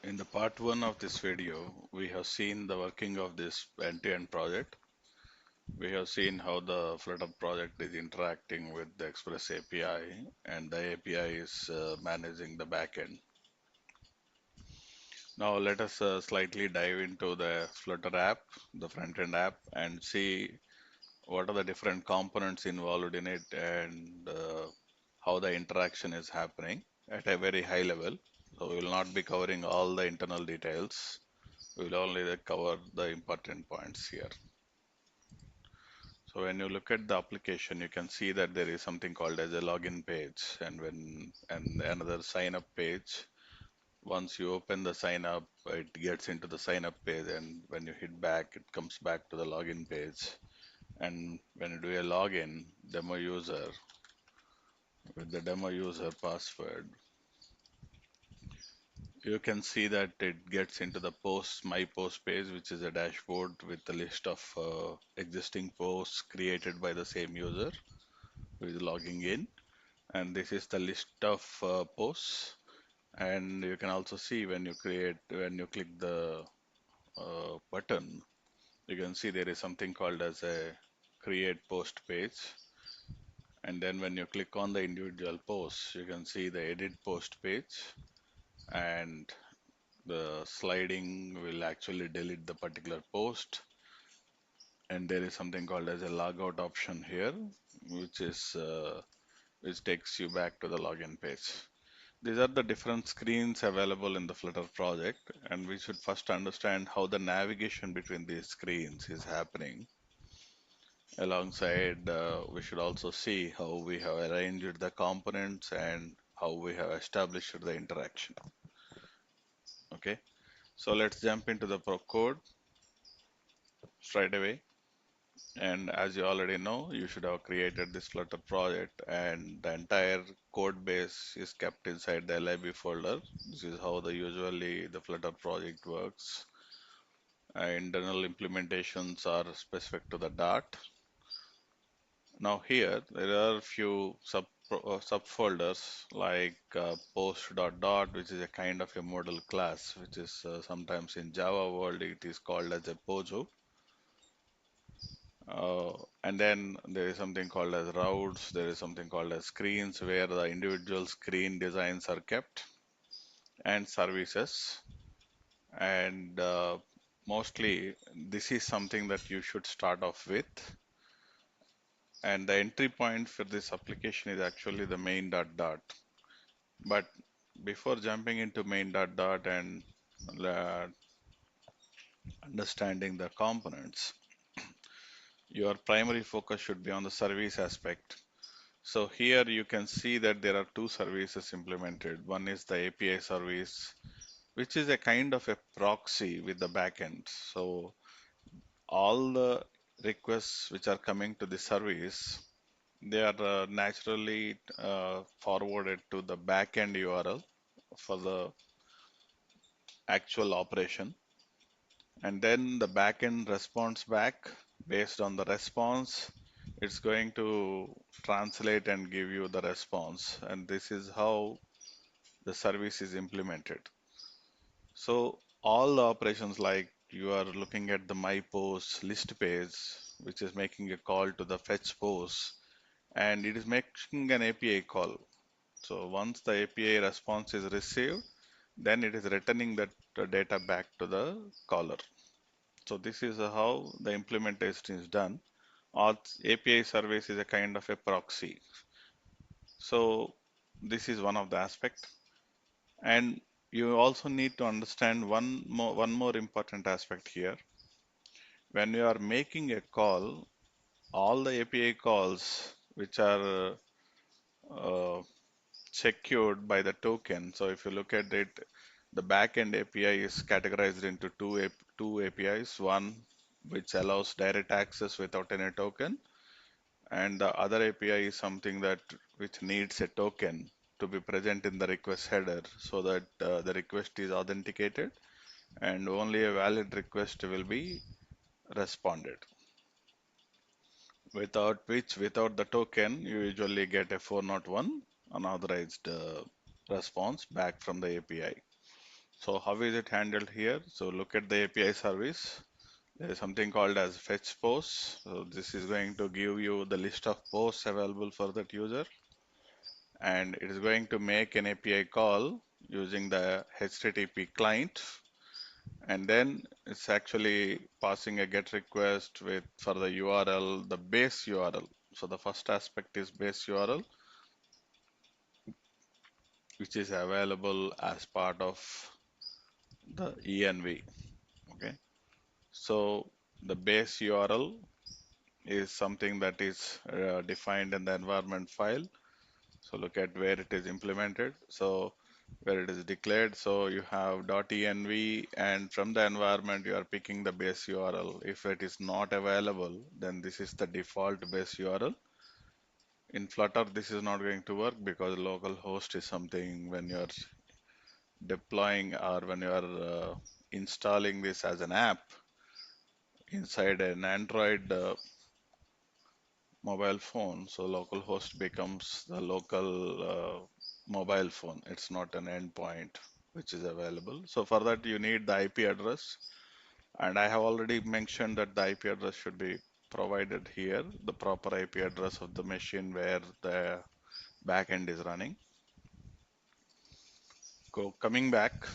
In the part one of this video, we have seen the working of this end-to-end project. We have seen how the Flutter project is interacting with the Express API and the API is managing the backend. Now let us slightly dive into the Flutter app, the front-end app, and see what are the different components involved in it and how the interaction is happening at a very high level. So we will not be covering all the internal details. We will only cover the important points here. So when you look at the application, you can see that there is something called as a login page and another sign up page. Once you open the sign up, it gets into the sign up page, and when you hit back, it comes back to the login page. And when you do a login, demo user with the demo user password, you can see that it gets into the my post page, which is a dashboard with a list of existing posts created by the same user who is logging in. And this is the list of posts. And you can also see when you click the button, you can see there is something called as a create post page. And then when you click on the individual posts, you can see the edit post page, and the sliding will actually delete the particular post. And there is something called as a logout option here, which is which takes you back to the login page. These are the different screens available in the Flutter project, and we should first understand how the navigation between these screens is happening. Alongside, we should also see how we have arranged the components and how we have established the interaction. Okay, so let's jump into the code straight away. And as you already know, you should have created this Flutter project, and the entire code base is kept inside the lib folder. This is how usually the Flutter project works. Internal implementations are specific to the Dart. Now here there are a few subfolders like post.dot, which is a kind of a model class, which is sometimes in Java world it is called as a POJO. And then there is something called as routes, there is something called as screens where the individual screen designs are kept, and services. And mostly this is something that you should start off with. And the entry point for this application is actually the main dot dot. But before jumping into main dot dot and uh, understanding the components, your primary focus should be on the service aspect. So here you can see that there are two services implemented. One is the API service, which is a kind of a proxy with the backend. So all the requests which are coming to the service, they are naturally forwarded to the backend URL for the actual operation. And then the backend responds back. Based on the response, it's going to translate and give you the response. And this is how the service is implemented. So all the operations, like you are looking at the my post list page, which is making a call to the fetch post, and it is making an API call. So once the API response is received, then it is returning that data back to the caller. So this is how the implementation is done. Our API service is a kind of a proxy. So this is one of the aspect. And you also need to understand one more important aspect here. When you are making a call, all the API calls which are secured by the token. So if you look at it, the backend API is categorized into two APIs. One which allows direct access without any token, and the other API is something that which needs a token to be present in the request header so that the request is authenticated and only a valid request will be responded. Without the token, you usually get a 401 unauthorized response back from the API. So how is it handled here? So look at the API service. There is something called as fetch posts. So this is going to give you the list of posts available for that user, and it is going to make an API call using the HTTP client, and then it's actually passing a GET request with for the URL, the base URL. So the first aspect is base URL, which is available as part of the env. Okay, so the base URL is something that is defined in the environment file. So look at where it is implemented. So where it is declared. So you have .env, and from the environment you are picking the base URL. If it is not available, then this is the default base URL. In Flutter, this is not going to work because localhost is something when you're deploying or when you are installing this as an app inside an Android mobile phone. So localhost becomes the local mobile phone. It's not an endpoint which is available. So for that you need the IP address. And I have already mentioned that the IP address should be provided here, the proper IP address of the machine where the backend is running. Coming back,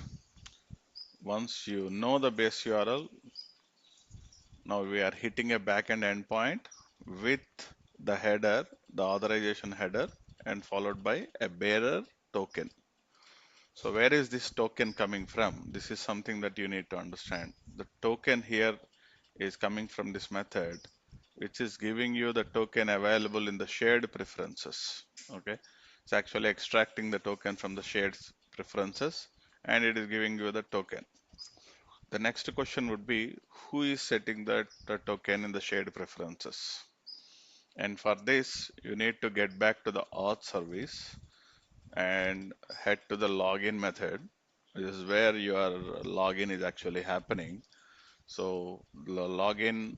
once you know the base URL, now we are hitting a backend endpoint with the header, the authorization header, and followed by a bearer token. So where is this token coming from? This is something that you need to understand. The token here is coming from this method, which is giving you the token available in the shared preferences. Okay, it's actually extracting the token from the shared preferences, and it is giving you the token. The next question would be, who is setting that the token in the shared preferences? And for this, you need to get back to the auth service and head to the login method. This is where your login is actually happening. So login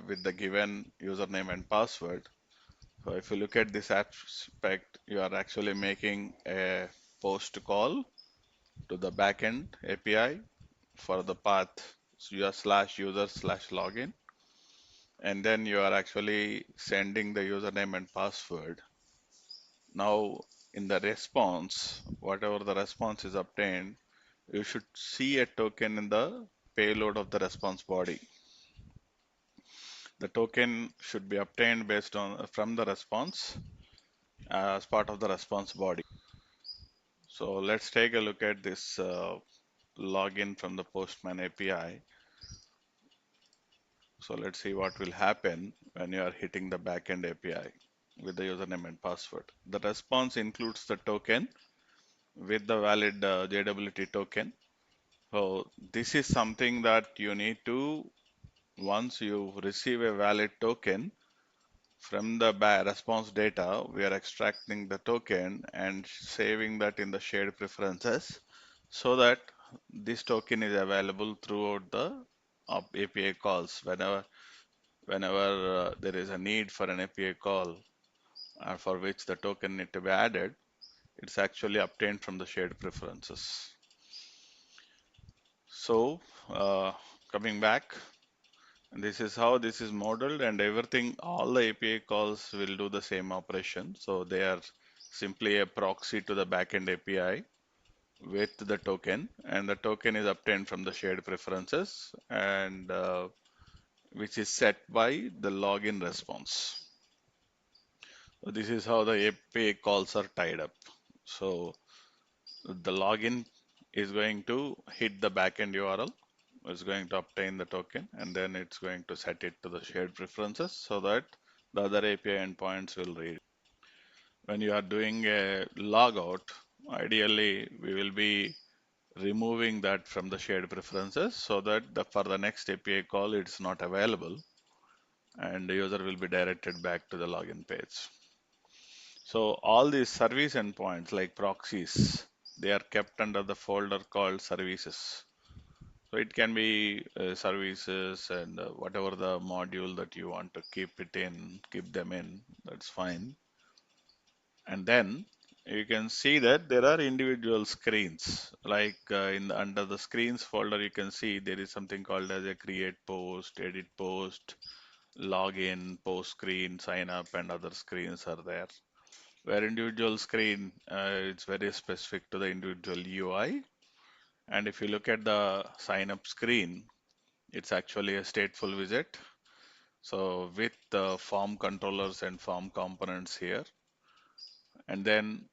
with the given username and password. So if you look at this aspect, you are actually making a post call to the backend API for the path /user/login, and then you are actually sending the username and password. Now in the response, whatever the response is obtained, you should see a token in the payload of the response body. The token should be obtained based on from the response as part of the response body. So let's take a look at this login from the Postman API. So let's see what will happen when you are hitting the backend API with the username and password. The response includes the token with the valid JWT token. So this is something that you need to, once you receive a valid token from the response data, we are extracting the token and saving that in the shared preferences so that this token is available throughout the API calls. Whenever there is a need for an API call for which the token need to be added, it's actually obtained from the shared preferences. So coming back, this is how this is modeled, and everything, all the API calls will do the same operation. So they are simply a proxy to the backend API with the token, and the token is obtained from the shared preferences, and which is set by the login response. So this is how the API calls are tied up. So the login is going to hit the backend URL, is going to obtain the token, and then it's going to set it to the shared preferences so that the other API endpoints will read. When you are doing a logout, ideally we will be removing that from the shared preferences so that for the next API call it's not available and the user will be directed back to the login page. So all these service endpoints like proxies, they are kept under the folder called services. So it can be services and whatever the module that you want to keep them in, that's fine. And then you can see that there are individual screens. Like under the screens folder, you can see there is something called as a create post, edit post, login, post screen, sign up, and other screens are there. Where individual screen, it's very specific to the individual UI. And if you look at the sign up screen, it's actually a stateful widget. So with the form controllers and form components here, and then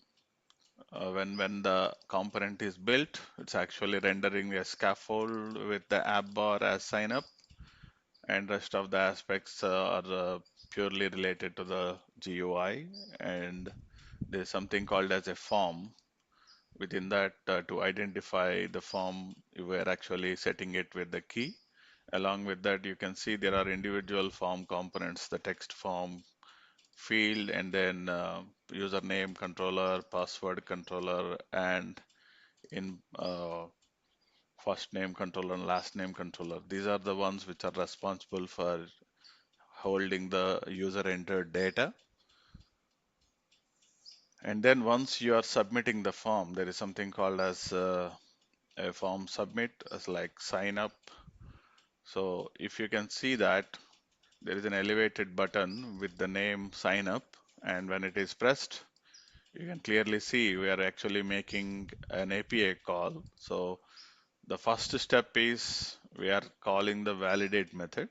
when the component is built, it's actually rendering a scaffold with the app bar as sign up, and rest of the aspects are purely related to the GUI. And there's something called as a form. Within that, to identify the form, we're actually setting it with the key. Along with that, you can see there are individual form components, the text form field, and then username controller, password controller, and in first name controller and last name controller. These are the ones which are responsible for holding the user entered data. And then once you are submitting the form, there is something called as a form submit, as like sign up. So if you can see that there is an elevated button with the name sign up, and when it is pressed, you can clearly see we are actually making an API call. So the first step is we are calling the validate method,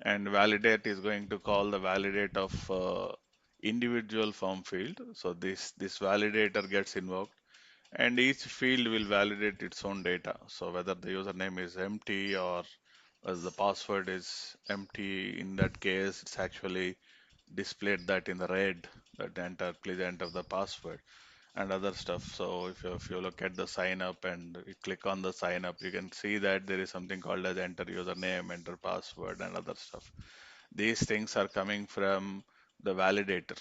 and validate is going to call the validate of individual form field. So this validator gets invoked, and each field will validate its own data. So whether the username is empty or as the password is empty, in that case, it's actually displayed that in the red, that enter, please enter the password and other stuff. So if you look at the sign up and you click on the sign up, you can see that there is something called as enter username, enter password, and other stuff. These things are coming from the validator.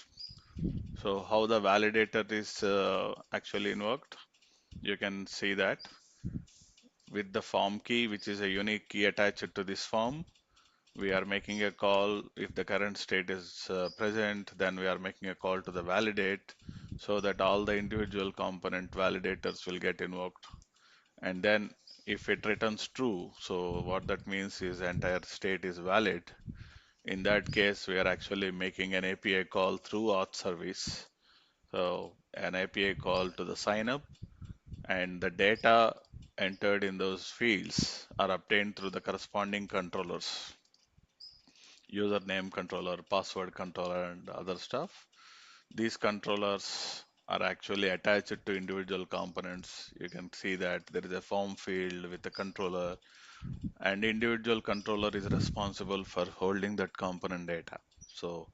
So how the validator is actually invoked, you can see that with the form key, which is a unique key attached to this form. We are making a call. If the current state is present, then we are making a call to the validate so that all the individual component validators will get invoked. And then if it returns true, so what that means is entire state is valid. In that case, we are actually making an API call through auth service. So an API call to the sign up, and the data entered in those fields are obtained through the corresponding controllers, username controller, password controller, and other stuff. These controllers are actually attached to individual components. You can see that there is a form field with a controller, and individual controller is responsible for holding that component data. So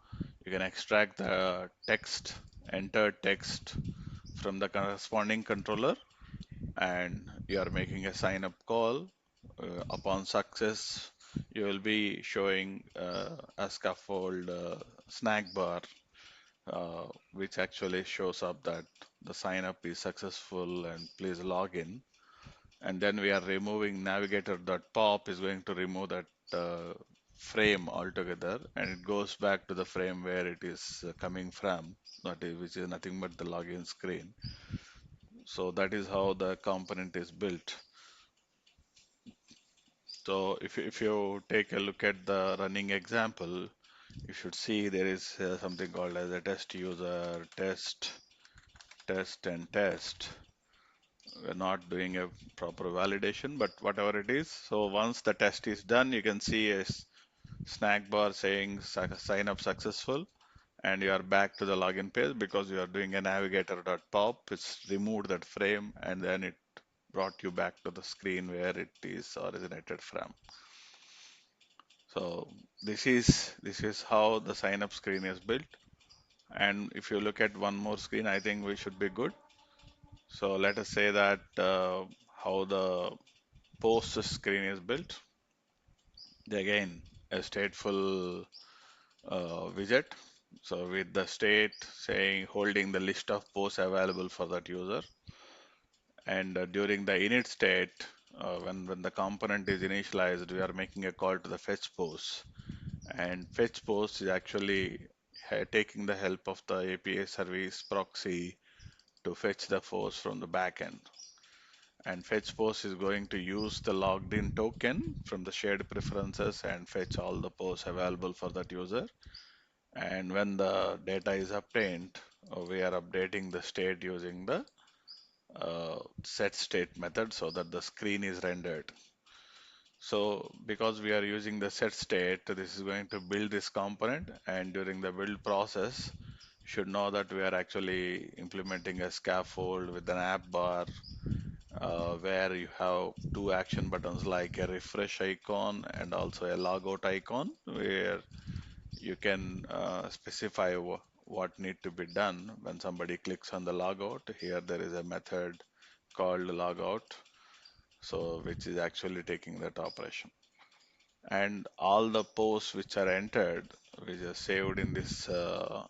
you can extract the text, enter text from the corresponding controller, and you are making a sign up call. Upon success, you will be showing a scaffold snack bar, which actually shows up that the sign up is successful and please log in. And then we are removing navigator.pop is going to remove that frame altogether, and it goes back to the frame where it is coming from, that is, which is nothing but the login screen. So that is how the component is built. So if you take a look at the running example, you should see there is something called as a test user, test, test, and test. We're not doing a proper validation, but whatever it is. So once the test is done, you can see a snack bar saying sign up successful, and you are back to the login page because you are doing a navigator.pop. It's removed that frame, and then it brought you back to the screen where it is originated from. So this is how the sign up screen is built. And if you look at one more screen, I think we should be good. So let us say that how the post screen is built. Again, a stateful widget. So with the state saying holding the list of posts available for that user. And during the init state, when the component is initialized, we are making a call to the fetch post. And fetch post is actually taking the help of the API service proxy to fetch the post from the backend. And fetch post is going to use the logged in token from the shared preferences and fetch all the posts available for that user. And when the data is obtained, we are updating the state using the set state method so that the screen is rendered. So because we are using the set state, this is going to build this component, and during the build process, should know that we are actually implementing a scaffold with an app bar where you have two action buttons like a refresh icon and also a logout icon where you can specify what need to be done when somebody clicks on the logout. Here there is a method called logout, so which is actually taking that operation. And all the posts which are entered, which are saved in this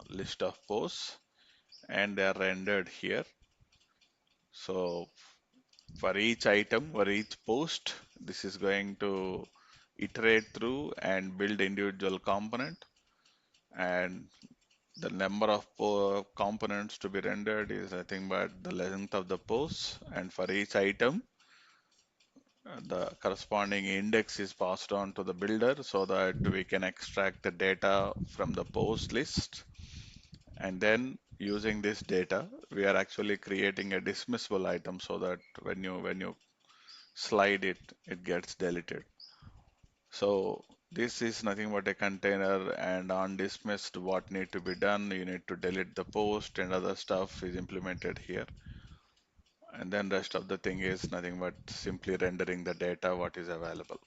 list of posts, and they are rendered here. So for each item, for each post, this is going to iterate through and build individual component. And the number of components to be rendered is nothing but the length of the post. And for each item, the corresponding index is passed on to the builder so that we can extract the data from the post list. And then using this data, we are actually creating a dismissible item so that when you slide it, it gets deleted. So this is nothing but a container, and on dismissed, what need to be done, you need to delete the post and other stuff is implemented here. And then rest of the thing is nothing but simply rendering the data what is available.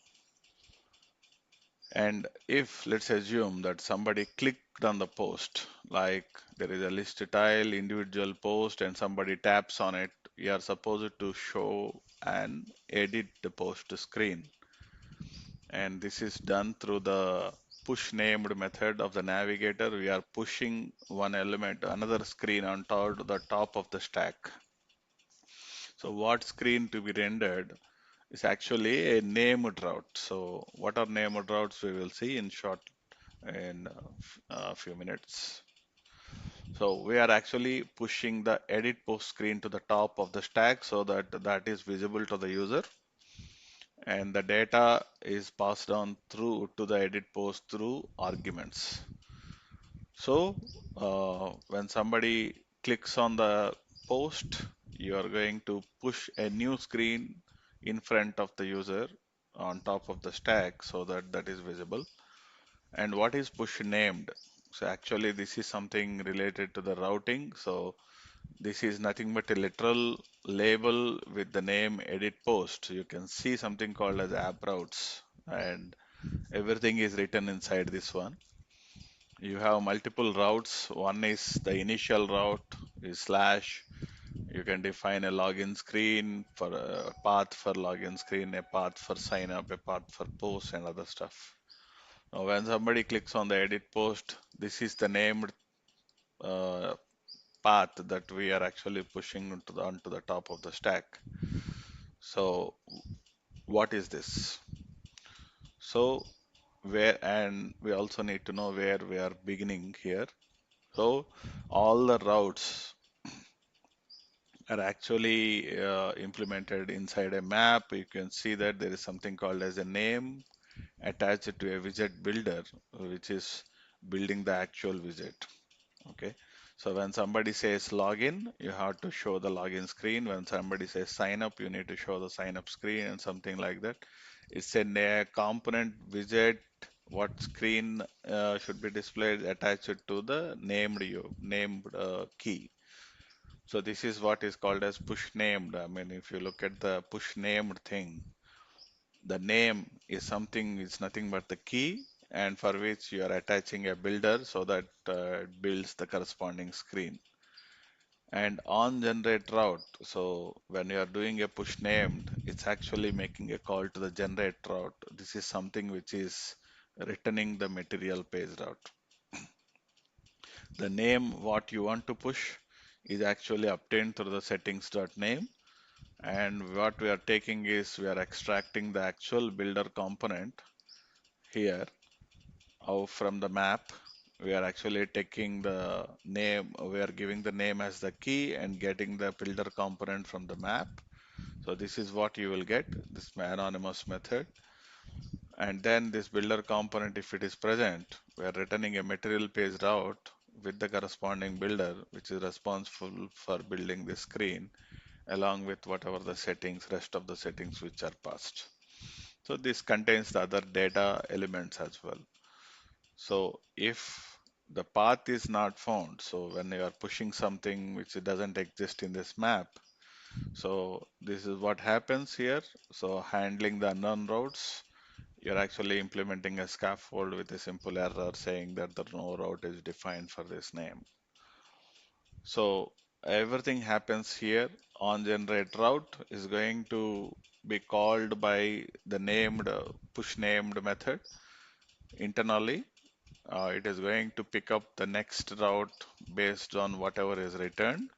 And if let's assume that somebody clicked on the post, like there is a list tile, individual post, and somebody taps on it, you are supposed to show and edit the post screen. And this is done through the push named method of the navigator. We are pushing one element, another screen on the top of the stack. So what screen to be rendered is actually a named route. So what are named routes we will see in short in a few minutes. So we are actually pushing the edit post screen to the top of the stack so that that is visible to the user, and the data is passed on through to the edit post through arguments. So when somebody clicks on the post, you are going to push a new screen in front of the user on top of the stack so that that is visible. And what is push named? So actually this is something related to the routing. So this is nothing but a literal label with the name edit post. You can see something called as app routes, and everything is written inside this one. You have multiple routes. One is the initial route is slash. You can define a login screen for a path for login screen, a path for sign up, a path for post and other stuff. Now, when somebody clicks on the edit post, this is the named uh, path that we are actually pushing onto the top of the stack. So what is this? So and we also need to know where we are beginning here. So all the routes are actually implemented inside a map. You can see that there is something called as a name attached to a widget builder, which is building the actual widget. Okay. So when somebody says login, you have to show the login screen. When somebody says sign up, you need to show the sign up screen and something like that. It's a component widget. What screen should be displayed attached to the named key. So this is what is called as push named. I mean, if you look at the push named thing, the name is something, it's nothing but the key, and for which you are attaching a builder so that it builds the corresponding screen. And on generate route, so when you are doing a push named, it's actually making a call to the generate route. This is something which is returning the material page route. The name what you want to push is actually obtained through the settings.name, and what we are taking is we are extracting the actual builder component here from the map. we are actually taking the name, we are giving the name as the key and getting the builder component from the map. So this is what you will get, this anonymous method. And then this builder component, if it is present, we are returning a material page route with the corresponding builder, which is responsible for building the screen along with whatever the settings, rest of the settings which are passed. So this contains the other data elements as well. So if the path is not found, so when you are pushing something which doesn't exist in this map, so this is what happens here. So handling the unknown routes, you're actually implementing a scaffold with a simple error saying that the no route is defined for this name. So everything happens here. On generate route is going to be called by the named push named method internally. It is going to pick up the next route based on whatever is returned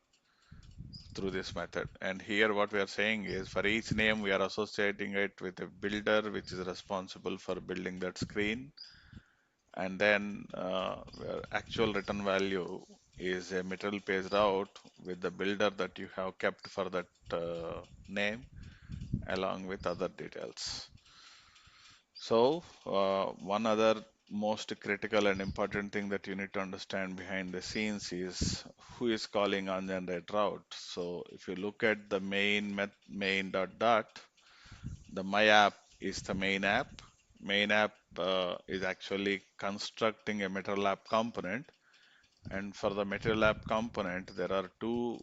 through this method. And here what we are saying is for each name we are associating it with a builder which is responsible for building that screen. And then where actual return value is a material page route with the builder that you have kept for that name along with other details. So one other most critical and important thing that you need to understand behind the scenes is who is calling on generate route. So if you look at the main dot dot, the my app is the main app. Main app is actually constructing a material app component. And for the material app component, there are two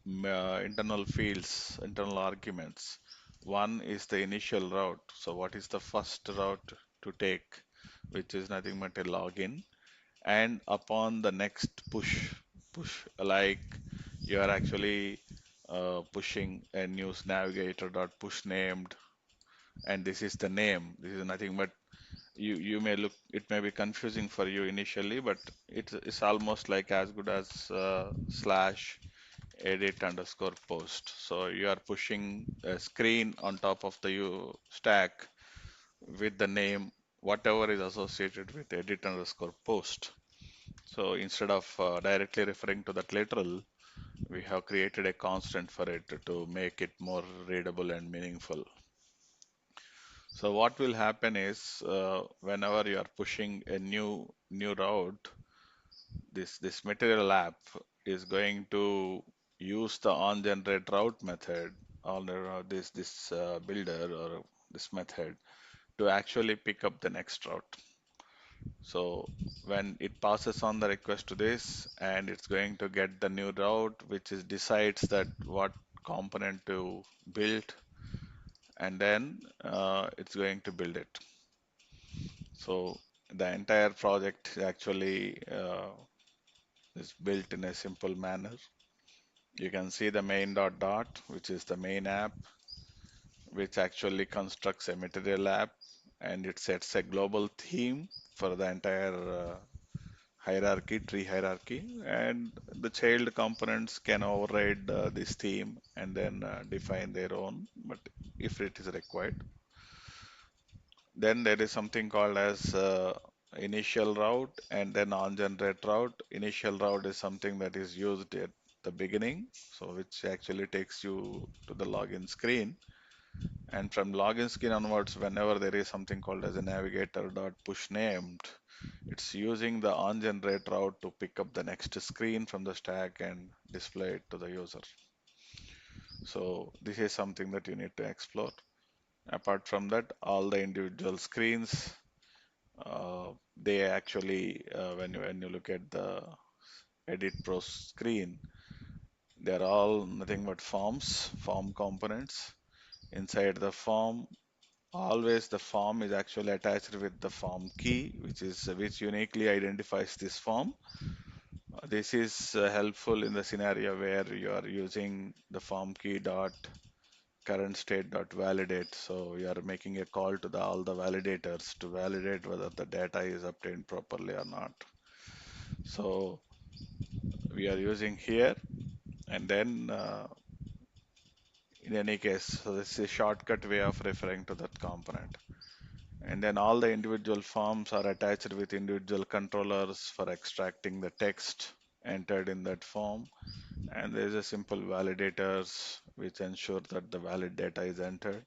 internal fields, internal arguments. One is the initial route. So what is the first route to take, which is nothing but a login. And upon the next push like you are actually pushing a news navigator dot push named, and this is the name. This is nothing but you may look, it may be confusing for you initially, but it's almost like as good as slash edit underscore post. So you are pushing a screen on top of the stack with the name whatever is associated with edit underscore post. So instead of directly referring to that literal, we have created a constant for it to make it more readable and meaningful. So what will happen is whenever you are pushing a new route, this material app is going to use the on generate route method on this builder or this method to actually pick up the next route. So when it passes on the request to this, and it's going to get the new route, which is decides that what component to build, and then it's going to build it. So the entire project actually is built in a simple manner. You can see the main dot dot, which is the main app, which actually constructs a material app, and it sets a global theme for the entire hierarchy, tree hierarchy, and the child components can override this theme and then define their own, but if it is required. Then there is something called as initial route and then on generate route. Initial route is something that is used at the beginning, so which actually takes you to the login screen. And from login screen onwards, whenever there is something called as a navigator dot push named, it's using the on generate route to pick up the next screen from the stack and display it to the user. So this is something that you need to explore. Apart from that, all the individual screens, they actually, when you look at the Edit Pro screen, they're all nothing but form components. Inside the form, always the form is actually attached with the form key, which uniquely identifies this form. This is helpful in the scenario where you are using the form key dot current state dot validate. So you are making a call to all the validators to validate whether the data is obtained properly or not. So we are using here, and then in any case, so this is a shortcut way of referring to that component. And then all the individual forms are attached with individual controllers for extracting the text entered in that form. And there's a simple validators which ensure that the valid data is entered.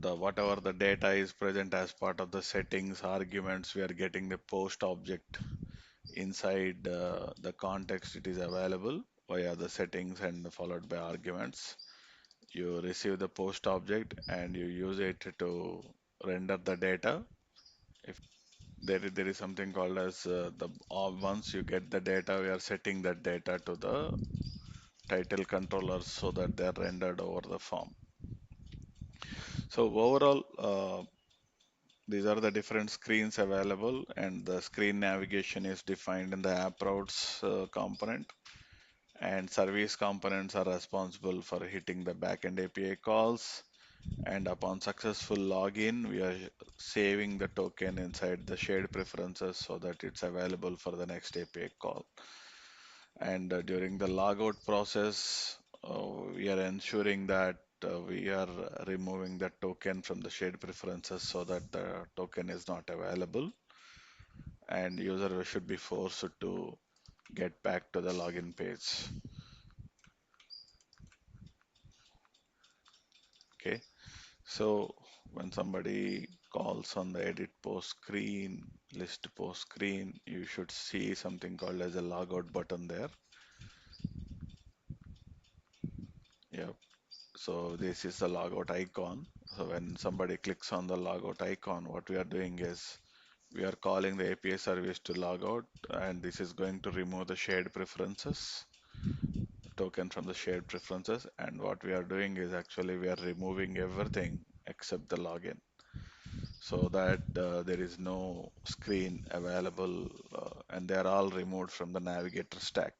The whatever the data is present as part of the settings arguments, we are getting the post object inside the context. It is available via the settings and followed by arguments. You receive the post object and you use it to render the data. If there is something called as once you get the data, we are setting that data to the title controllers so that they are rendered over the form. So overall, these are the different screens available, and the screen navigation is defined in the app routes component. And service components are responsible for hitting the backend API calls. And upon successful login, we are saving the token inside the shared preferences so that it's available for the next API call. And during the logout process, we are ensuring that we are removing the token from the shared preferences so that the token is not available, and user should be forced to get back to the login page. Okay, so when somebody calls on the edit post screen, list post screen, you should see something called as a logout button there. Yep. So this is the logout icon. So when somebody clicks on the logout icon, what we are doing is we are calling the API service to logout, and this is going to remove the shared preferences token from the shared preferences. And what we are doing is actually we are removing everything except the login, so that there is no screen available, and they are all removed from the navigator stack,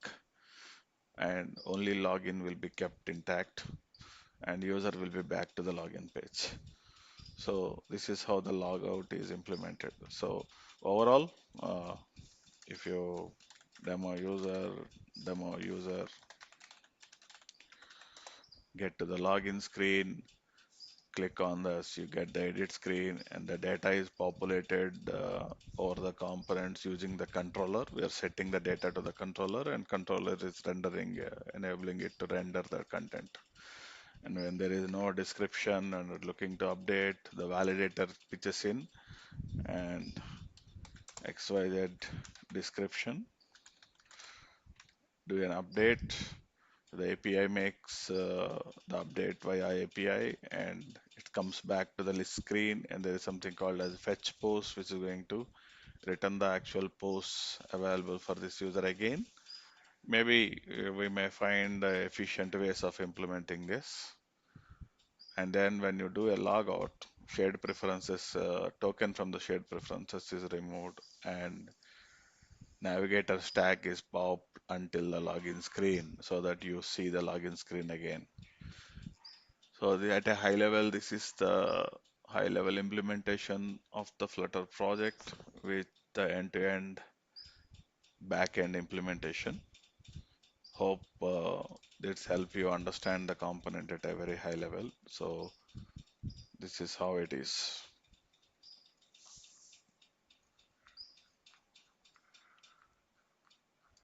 and only login will be kept intact, and user will be back to the login page. So this is how the logout is implemented. So overall, uh, if you demo user, demo user, get to the login screen, click on this, you get the edit screen, and the data is populated over the components using the controller. We are setting the data to the controller, and controller is rendering, enabling it to render the content. And when there is no description and looking to update, the validator pitches in and XYZ description, do an update. The API makes the update via API, and it comes back to the list screen, and there is something called as fetch post, which is going to return the actual posts available for this user again. Maybe we may find efficient ways of implementing this. And then when you do a logout, shared preferences token from the shared preferences is removed, and navigator stack is popped until the login screen so that you see the login screen again. So at a high level, this is the high level implementation of the Flutter project with the end-to-end back-end implementation. Hope this help you understand the component at a very high level. So this is how it is.